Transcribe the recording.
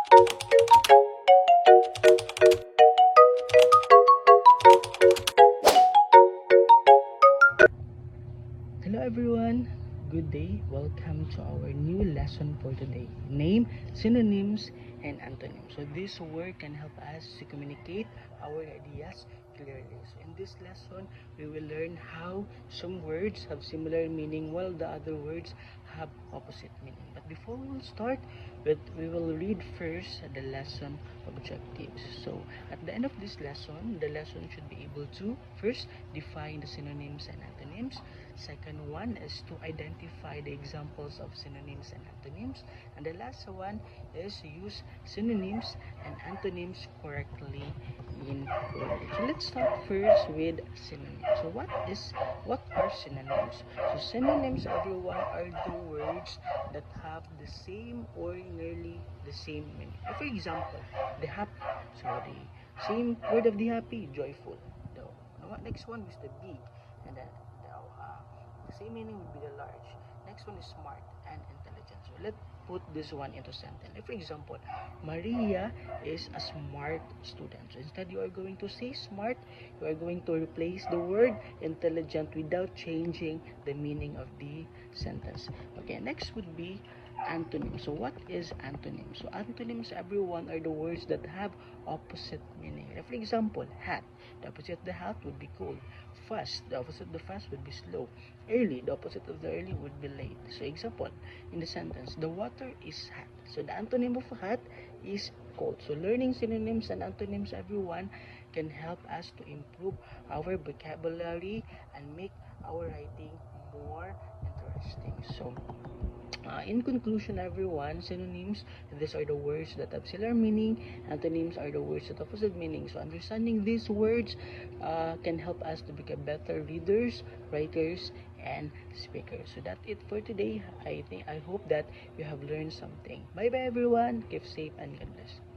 Hello everyone, good day. Welcome to our new lesson for today. Name, synonyms, and antonyms. So this word can help us to communicate our ideas clearly. So in this lesson, we will learn how some words have similar meaning while the other words have opposite meaning. But before we will start, we will read first the lesson objectives. So at the end of this lesson, the lesson should be able to first define the synonyms and antonyms. Second one is to identify the examples of synonyms and antonyms. And the last one is use synonyms and antonyms correctly in English. So let's start first with synonyms. So what are synonyms? So synonyms, everyone, are the words that have the same or nearly the same meaning. For example, the happy. So the same word of the happy, joyful. The next one is the big, and then the same meaning would be the large. Next one is smart and intelligent. So let's put this one into sentence. For example, Maria is a smart student. So instead you are going to say smart, you are going to replace the word intelligent without changing the meaning of the sentence. Okay, next would be antonyms. So what is antonyms? So antonyms, everyone, are the words that have opposite meaning. For example, hat. The opposite of the hat would be cold. Fast. The opposite of the fast would be slow. Early. The opposite of the early would be late. So example, in the sentence, the water is hot. So the antonym of hot is cold. So learning synonyms and antonyms, everyone, can help us to improve our vocabulary and make our writing more interesting. So in conclusion, everyone, synonyms, these are the words that have similar meaning. Antonyms are the words that have opposite meaning. So understanding these words can help us to become better readers, writers, and speakers. So that's it for today. I hope that you have learned something. Bye bye everyone. Keep safe and God bless.